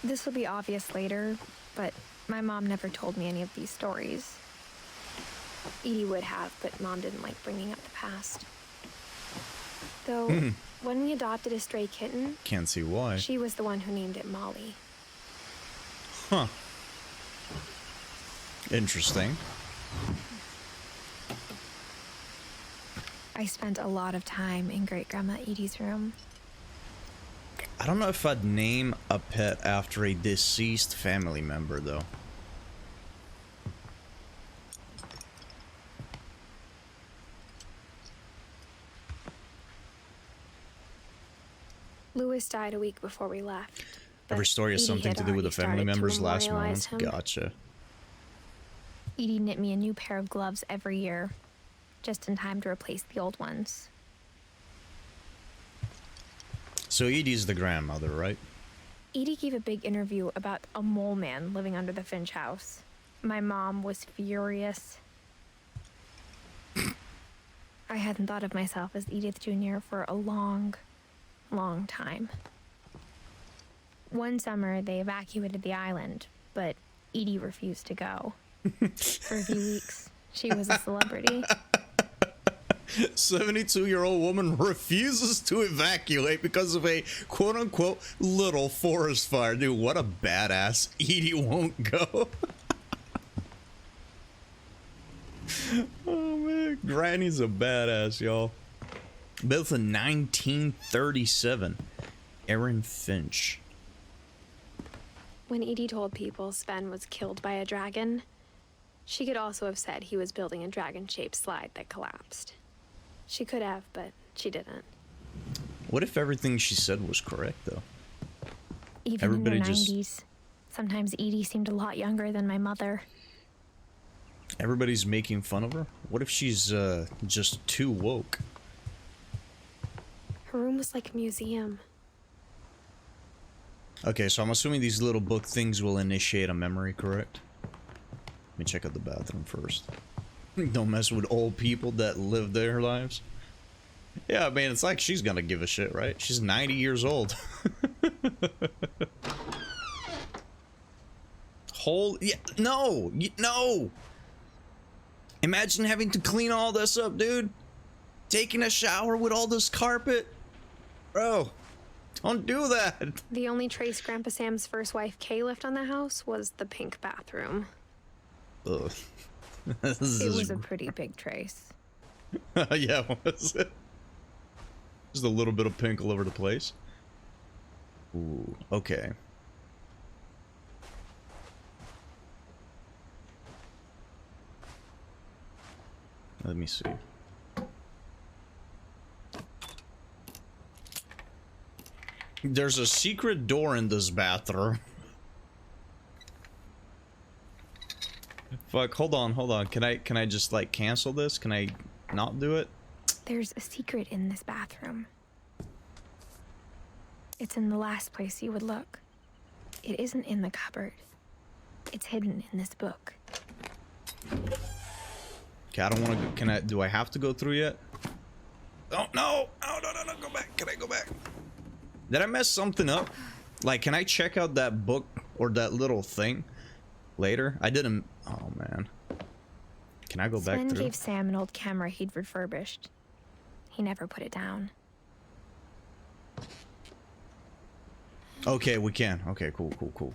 This will be obvious later, but my mom never told me any of these stories. Edie would have, but Mom didn't like bringing up the past. Though, when we adopted a stray kitten... Can't see why. She was the one who named it Molly. Huh. Interesting. I spent a lot of time in Great-Grandma Edie's room. I don't know if I'd name a pet after a deceased family member, though. Louis died a week before we left. Every story has something to do with a family member's last moments. Gotcha. Edie knit me a new pair of gloves every year, just in time to replace the old ones. So Edie's the grandmother, right? Edie gave a big interview about a mole man living under the Finch house. My mom was furious. I hadn't thought of myself as Edith Jr. for a long time. One summer, they evacuated the island, but Edie refused to go. For a few weeks, she was a celebrity. 72-year-old woman refuses to evacuate because of a quote-unquote little forest fire. Dude, what a badass. Edie won't go. Oh, man. Granny's a badass, y'all. Built in 1937. Edith Finch. When Edie told people Sven was killed by a dragon, she could also have said he was building a dragon-shaped slide that collapsed. She could have, but she didn't. What if everything she said was correct, though? Even Everybody in her 90s, sometimes Edie seemed a lot younger than my mother. Everybody's making fun of her? What if she's just too woke? Her room was like a museum. Okay, so I'm assuming these little book things will initiate a memory, correct? Let me check out the bathroom first. Don't mess with old people that live their lives. Yeah, I mean, it's like she's gonna give a shit, right? She's 90 years old. Yeah, no! No! Imagine having to clean all this up, dude. Taking a shower with all this carpet. Bro, don't do that. The only trace Grandpa Sam's first wife, Kay, left on the house was the pink bathroom. Ugh. It was a pretty big trace. Yeah, was it? Just a little bit of pink all over the place. Ooh, okay. Let me see. There's a secret door in this bathroom. Fuck, hold on. Can I just like cancel this? Can I not do it? There's a secret in this bathroom. It's in the last place you would look. It isn't in the cupboard. It's hidden in this book. Okay, I don't want to go. Do I have to go through yet? Oh, no. Oh, no, go back. Can I go back? Did I mess something up? Like, can I check out that book or that little thing later? I didn't. Oh, man. Can I go back through? Sven gave Sam an old camera he'd refurbished. He never put it down. Okay, we can. Okay, cool.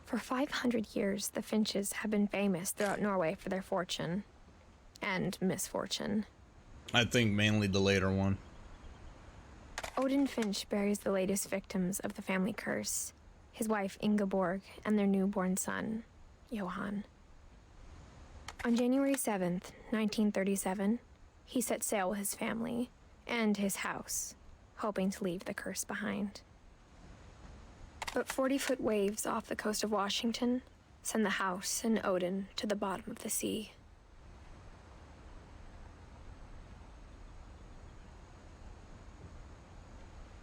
For 500 years, the Finches have been famous throughout Norway for their fortune and misfortune. I think mainly the later one. Odin Finch buries the latest victims of the family curse, his wife Ingeborg and their newborn son, Johan. On January 7th, 1937, he set sail with his family and his house, hoping to leave the curse behind. But 40-foot waves off the coast of Washington send the house and Odin to the bottom of the sea.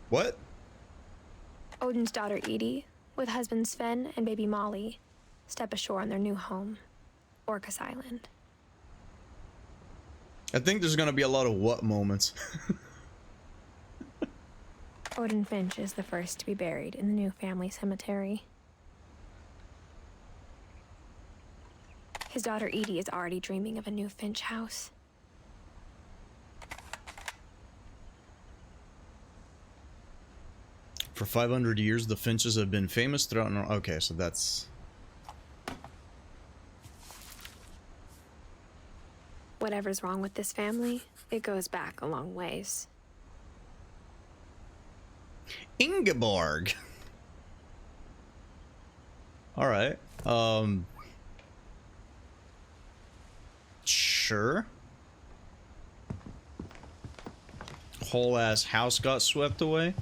What? Odin's daughter Edie with husband Sven and baby Molly, step ashore on their new home, Orcas Island. I think there's gonna be a lot of what moments. Odin Finch is the first to be buried in the new family cemetery. His daughter Edie is already dreaming of a new Finch house. For 500 years, the Finches have been famous throughout... Okay, so that's... Whatever's wrong with this family, it goes back a long ways. Ingeborg! Alright, sure. Whole ass house got swept away.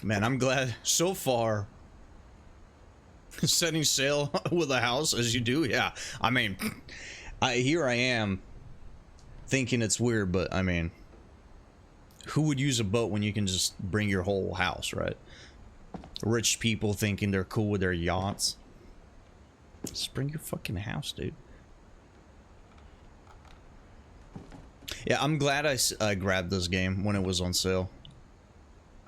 Man, I'm glad so far. Setting sail with a house as you do, yeah. I mean, here I am thinking it's weird, but I mean, who would use a boat when you can just bring your whole house, right? Rich people thinking they're cool with their yachts. Just bring your fucking house, dude. Yeah, I'm glad I grabbed this game when it was on sale.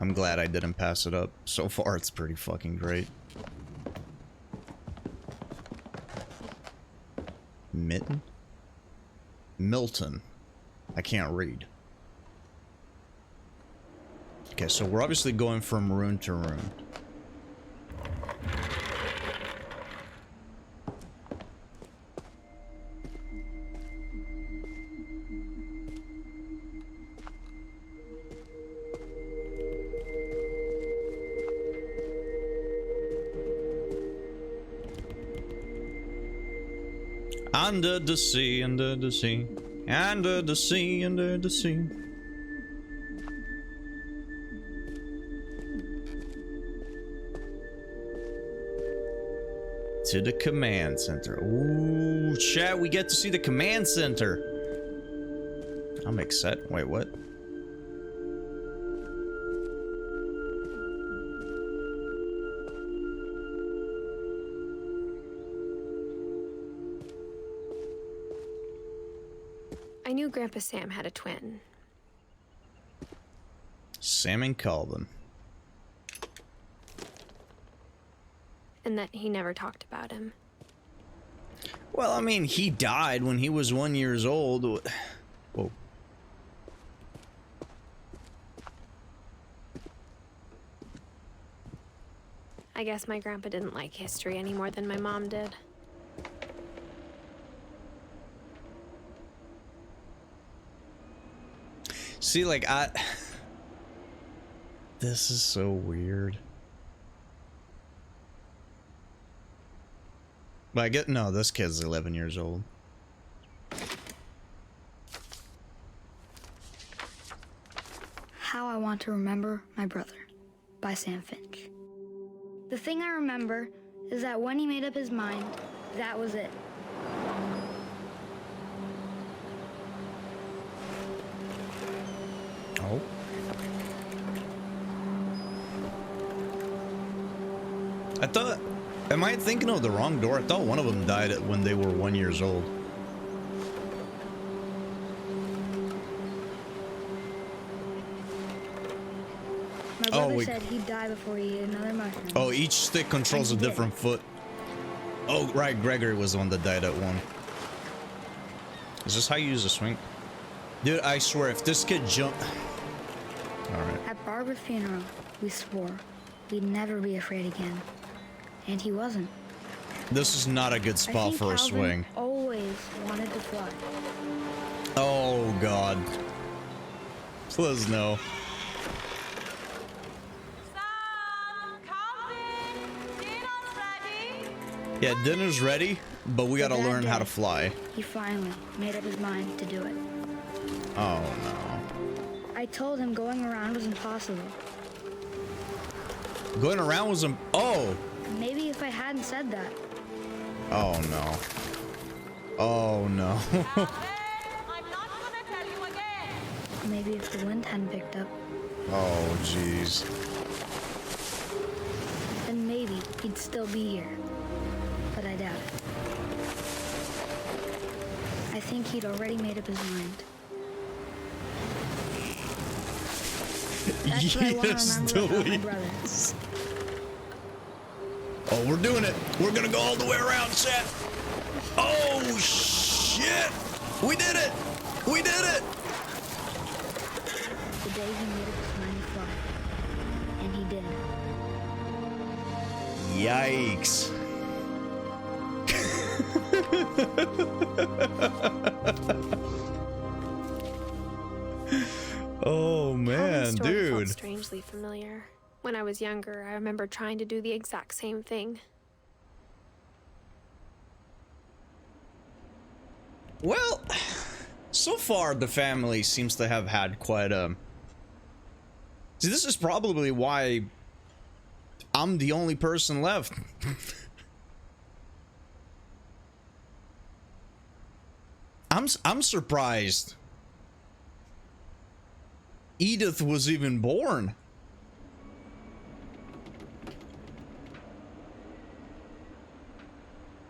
I'm glad I didn't pass it up. So far, it's pretty fucking great. Mitten? Milton. I can't read. Okay, so we're obviously going from room to room. Under the sea, under the sea, under the sea, under the sea. To the command center. Ooh, chat, we get to see the command center. I'm excited. Wait, what? I knew Grandpa Sam had a twin. Sam and Calvin. And that he never talked about him. Well, I mean, he died when he was 1 year old. Whoa. I guess my grandpa didn't like history any more than my mom did. See, like, this is so weird. But I get, no, this kid's 11 years old. How I Want to Remember My Brother by Sam Finch. The thing I remember is that when he made up his mind, that was it. Oh. I thought, am I thinking of the wrong door? I thought one of them died when they were 1 year old. My brother said he'd die before he ate another mushroom. Oh, each stick controls a different foot. Oh, right, Gregory was the one that died at one. Is this how you use a swing? Dude, I swear, if this kid jumped... Alright. At Barbara's funeral, we swore we'd never be afraid again. And he wasn't. This is not a good spot for a swing. Always wanted to fly. Oh, God. Please, no. Yeah, dinner's ready, but we gotta learn how to fly. He finally made up his mind to do it. Oh, no. I told him going around was impossible. Going around was oh! Maybe if I hadn't said that. Oh no. Oh no. I'm not gonna tell you again. Maybe if the wind hadn't picked up, Oh jeez. then maybe he'd still be here. But I doubt it. I think he'd already made up his mind. That's what I want Yes, to remember about my delete. brother. Oh, we're doing it. We're gonna go all the way around, chat. Oh shit! We did it! We did it! The day he made up his mind to fly. And he did. Yikes. Oh Calvin's man, story felt dude. strangely familiar. When I was younger, I remember trying to do the exact same thing. Well, so far the family seems to have had quite a... See, this is probably why I'm the only person left. I'm surprised Edith was even born.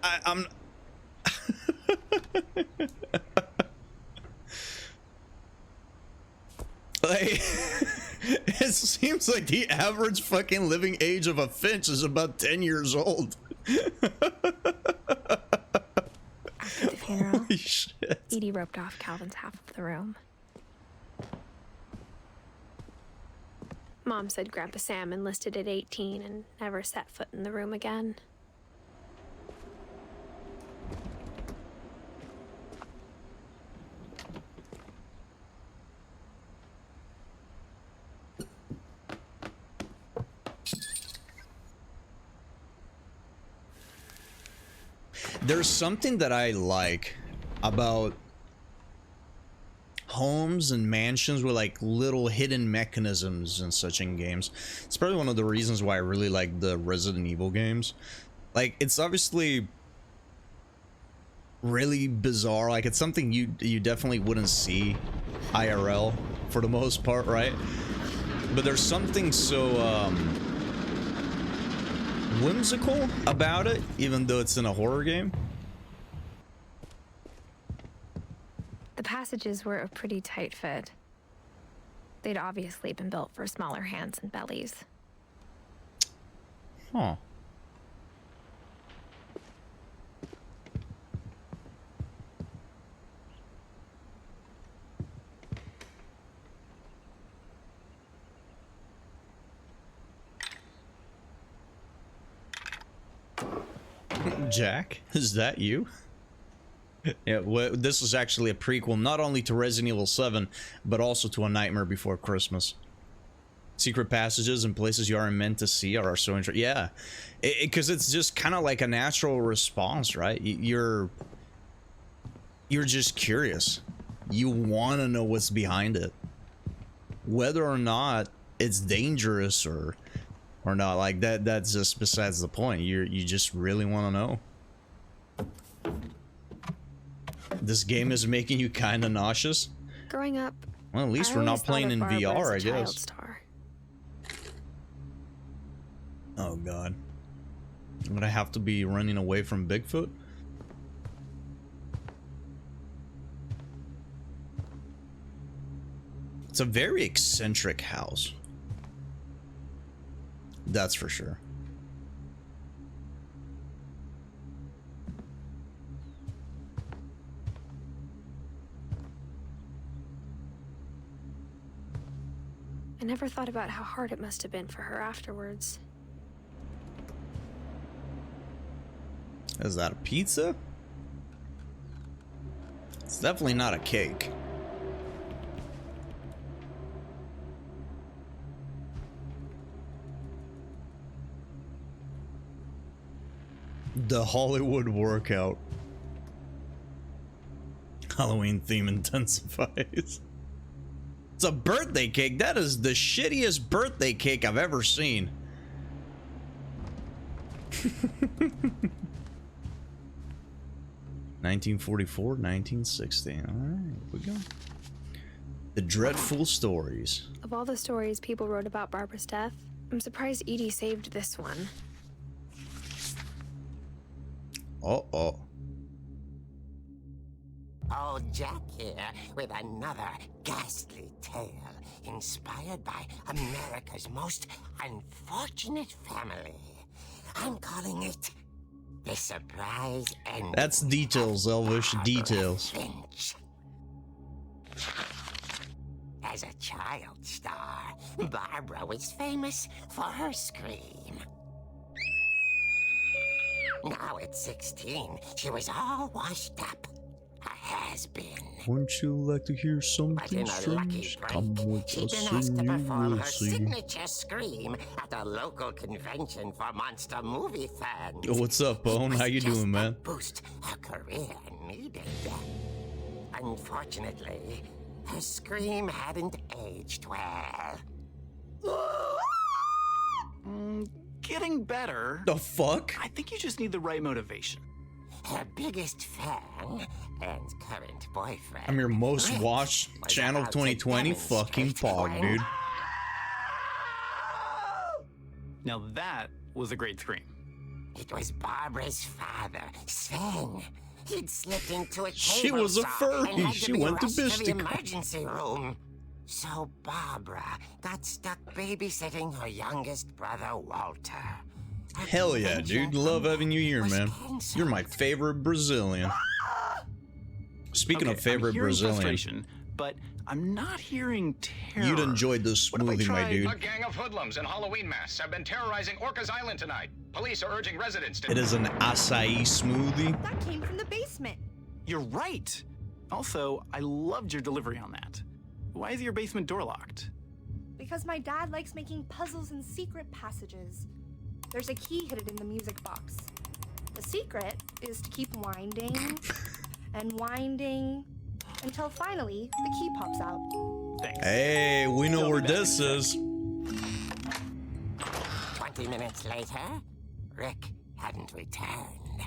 I'm like, it seems like the average fucking living age of a Finch is about 10 years old. After the funeral, Holy shit. Edie roped off Calvin's half of the room. Mom said Grandpa Sam enlisted at 18 and never set foot in the room again. There's something that I like about homes and mansions with like little hidden mechanisms and such in games. It's probably one of the reasons why I really like the Resident Evil games. Like, it's obviously really bizarre. Like, it's something you definitely wouldn't see IRL for the most part, right? But there's something so whimsical about it, even though it's in a horror game. The passages were a pretty tight fit. They'd obviously been built for smaller hands and bellies. Huh. Jack, is that you? Yeah, well, this is actually a prequel not only to Resident Evil 7, but also to A Nightmare Before Christmas. Secret passages and places you aren't meant to see are so interesting. Yeah, because it's just kind of like a natural response, right? You're just curious. You want to know what's behind it, whether or not it's dangerous or not. Like that. That's just besides the point. You just really want to know. This game is making you kind of nauseous. Growing up, Well, at least I we're always not playing thought in of Barbara VR, I as a child guess. star. Oh god. I'm gonna have to be running away from Bigfoot? It's a very eccentric house. That's for sure. I never thought about how hard it must have been for her afterwards. Is that a pizza? It's definitely not a cake. The Hollywood workout. Halloween theme intensifies. It's a birthday cake. That is the shittiest birthday cake I've ever seen. 1944, 1960. All right, here we go. The Dreadful Stories. Of all the stories people wrote about Barbara's death, I'm surprised Edie saved this one. Uh-oh. Old Jack here with another ghastly tale inspired by America's most unfortunate family. I'm calling it The Surprise Ending. That's details, Elvish. Barbara Details. Finch. As a child star, Barbara was famous for her scream. Now at 16, she was all washed up. A has-been. Wouldn't you like to hear But something in a lucky strange? Come break, with she'd us been asked to and you perform will her see. signature scream at a local convention for monster movie fans. Yo, what's up, Bone? It How was you just doing, the man? boost her career needed. Unfortunately, her scream hadn't aged well. Getting better. The fuck? I think you just need the right motivation. Her biggest fan and current boyfriend. I'm your most Rick, watched was channel of about to 2020. Fucking demonstrate pog, when- dude. Now that was a great scream. It was Barbara's father, Sven. He'd slipped into a She cable was a saw furry. and had She to be went to rushed the Bistica. emergency room. So Barbara got stuck babysitting her youngest brother, Walter. Her Hell yeah, convention dude. Love having you here, was man. canceled. You're my favorite Brazilian. Speaking Okay, of favorite I'm hearing Brazilian, frustration, but I'm not hearing terror. you'd enjoyed this What if I smoothie, my tried- dude. A gang of hoodlums in Halloween masks have been terrorizing Orcas Island tonight. Police are urging residents to... It is an acai smoothie. That came from the basement. You're right. Also, I loved your delivery on that. Why is your basement door locked? Because my dad likes making puzzles and secret passages. There's a key hidden in the music box. The secret is to keep winding and winding until finally the key pops out. Thanks. Hey, we know Tell where me that this in a is. 20 minutes later, Rick hadn't returned.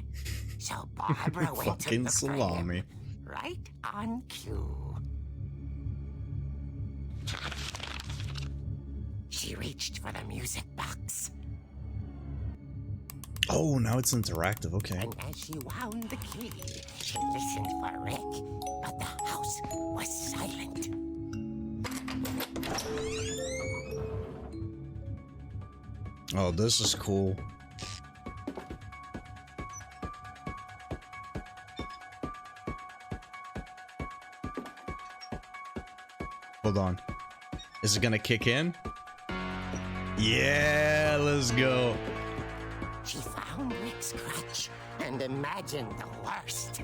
So Barbara went to Fucking the salami. frame, right on cue. She reached for the music box, Oh, now it's interactive. Okay. and as she wound the key, she listened for Rick, but the house was silent. Oh, this is cool. Hold on. Is it gonna kick in? Yeah, let's go. She found Rick's crutch and imagined the worst.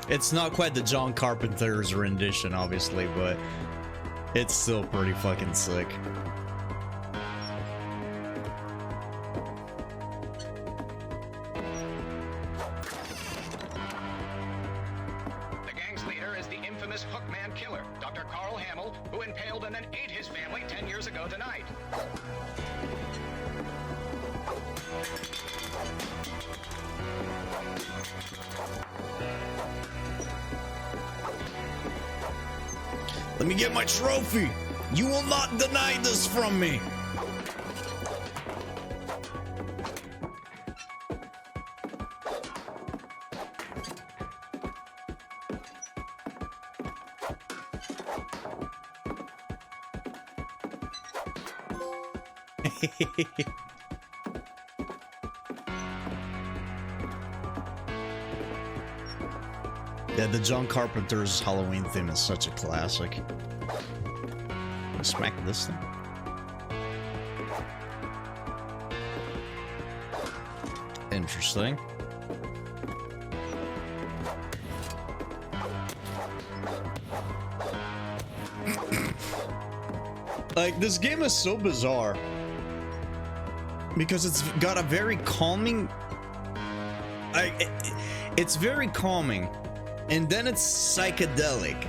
It's not quite the John Carpenter's rendition, obviously, but it's still pretty fucking sick. The gang's leader is the infamous Hookman killer, Dr. Carl Hamill, who impaled and then ate his family 10 years ago tonight. Let me get my trophy. You will not deny this from me. Yeah, the John Carpenter's Halloween theme is such a classic. Smack this thing. Interesting. Like, this game is so bizarre because it's got a very calming, it's very calming, and then it's psychedelic,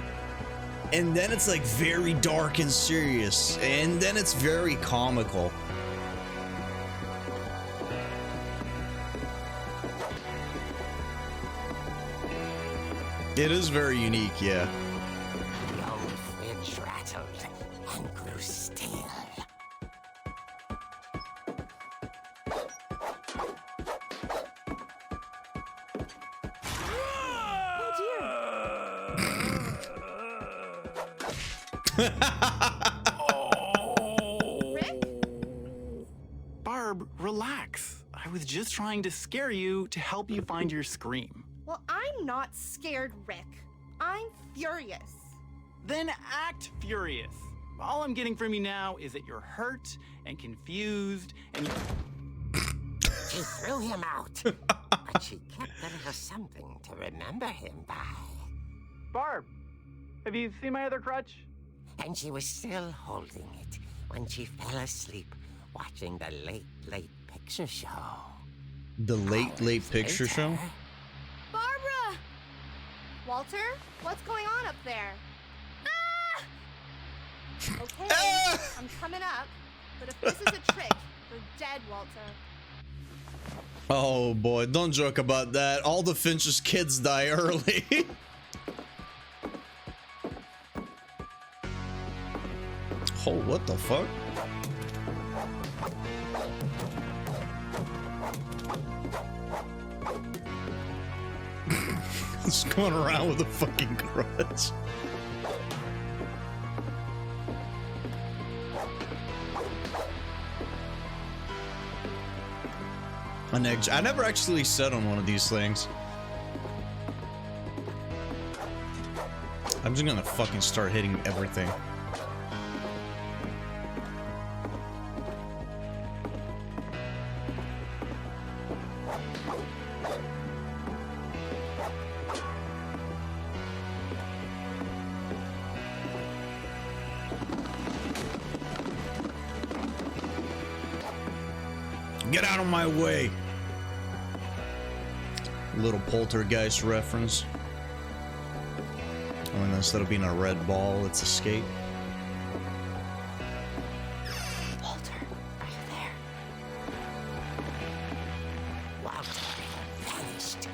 and then it's like very dark and serious, and then it's very comical. It is very unique, yeah. The old fridge rattled and grew still. Rick? Barb, relax. I was just trying to scare you to help you find your scream. Well, I'm not scared, Rick. I'm furious. Then act furious. All I'm getting from you now is that you're hurt and confused and... She threw him out, but she kept a little something to remember him by. Barb, have you seen my other crutch? And she was still holding it when she fell asleep watching the late picture show. The late picture show? Barbara! Walter, what's going on up there? Ah! Okay, I'm coming up, but if this is a trick, you're dead, Walter. Oh boy, don't joke about that. All the Finch's kids die early. Oh, what the fuck? It's going around with a fucking crutch. An edge. I never actually sat on one of these things. I'm just gonna fucking start hitting everything. Get out of my way. Little poltergeist reference. Oh, and instead of being a red ball, it's a skate. Walter, are you there? Walter vanished,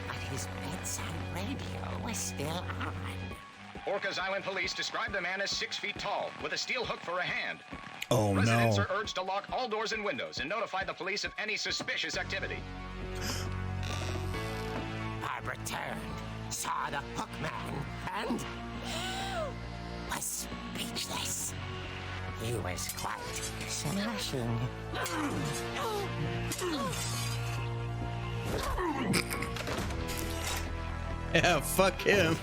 but his bedside radio was still on. Orcas Island police describe the man as 6 feet tall, with a steel hook for a hand. Oh Residents no. are urged to lock all doors and windows and notify the police of any suspicious activity. Barbara turned, saw the hook man, and was speechless. He was quite smashing. Yeah, fuck him.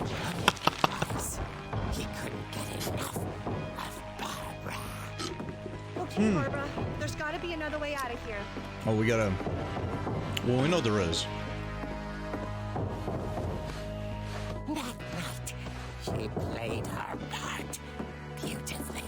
He couldn't get enough of Barbara. Okay, Barbara, there's gotta be another way out of here. Oh, we gotta... Well, we know there is. That night, she played her part beautifully.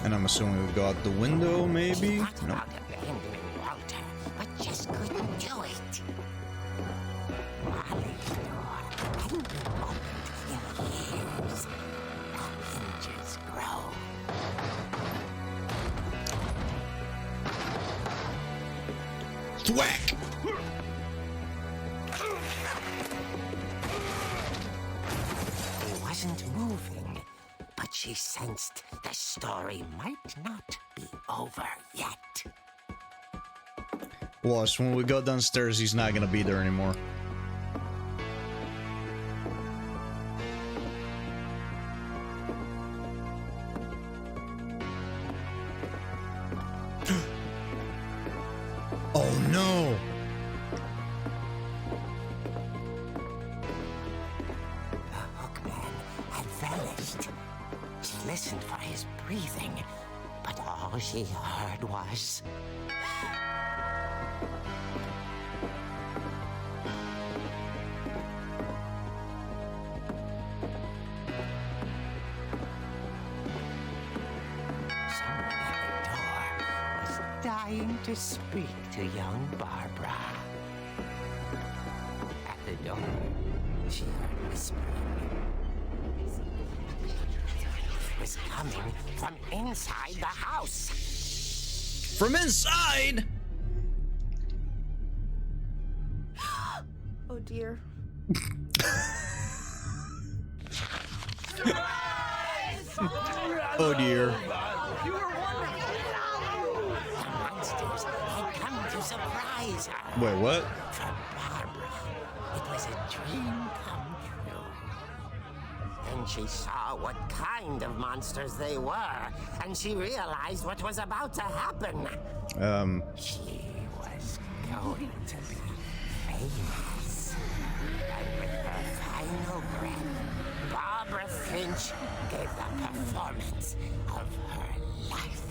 And I'm assuming we go out the window, maybe? She thought No. about abandoning Walter, but just couldn't do it. Molly's door hadn't been opened in years. The hinges grow. Thwack! He wasn't moving, but she sensed the story might not be over yet. Watch, when we go downstairs, he's not gonna be there anymore. Oh no! The hookman had vanished. She listened for his breathing, but all she heard was... Someone at the door was dying to speak to young Barbara. At the door, she heard whispering. It was coming from inside the house. From inside? dear. Oh dear. The monsters had come to surprise her. Wait, what? For Barbara, it was a dream come true. Then she saw what kind of monsters they were, and she realized what was about to happen. She was going to be famous. And with her final breath, Barbara Finch gave the performance of her life.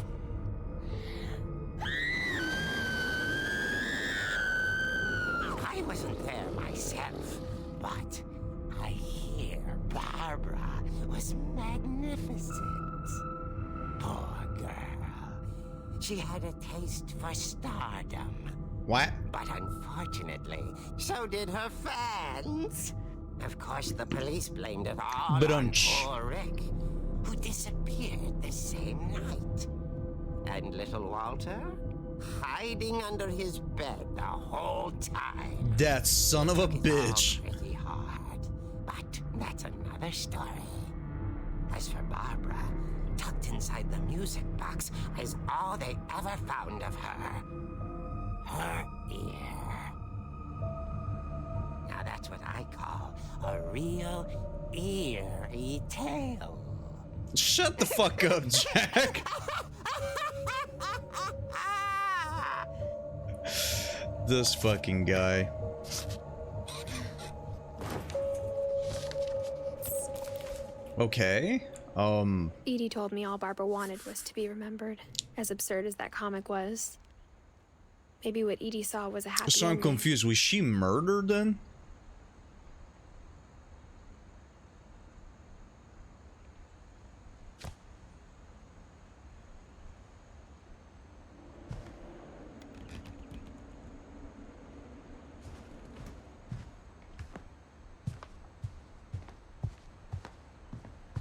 I wasn't there myself, but I hear Barbara was magnificent. Poor girl. She had a taste for stardom. What? But unfortunately, so did her fans. Of course, the police blamed it all on poor Rick, who disappeared the same night. And little Walter? Hiding under his bed the whole time. That son of a bitch. All pretty hard, but that's another story. As for Barbara, tucked inside the music box is all they ever found of her. Her ear. Now that's what I call a real eerie tale. Shut the fuck up, Jack. This fucking guy. Okay. Edie told me all Barbara wanted was to be remembered, as absurd as that comic was. Maybe what Edie saw was a happy So I'm ending. confused. Was she murdered then?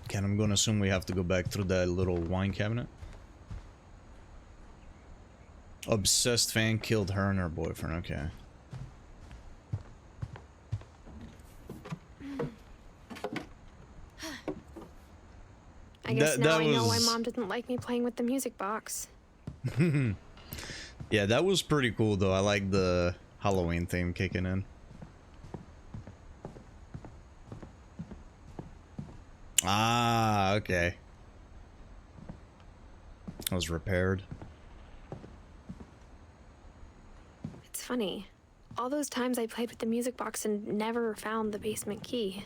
Okay, I'm gonna assume we have to go back through that little wine cabinet. Obsessed fan killed her and her boyfriend. Okay. I guess now I know why was- Mom didn't like me playing with the music box. Yeah, that was pretty cool though. I like the Halloween theme kicking in. Ah, okay. It was repaired. It's funny. All those times I played with the music box and never found the basement key.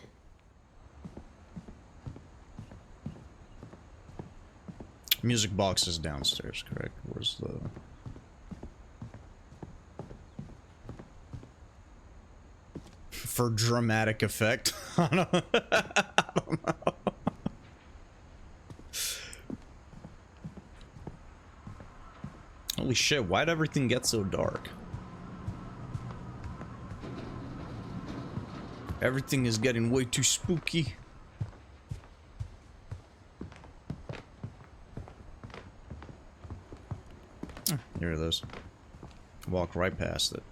Music box is downstairs, correct? Where's the... For dramatic effect? I don't know. Holy shit, why'd everything get so dark? Everything is getting way too spooky. Here it is. Walk right past it.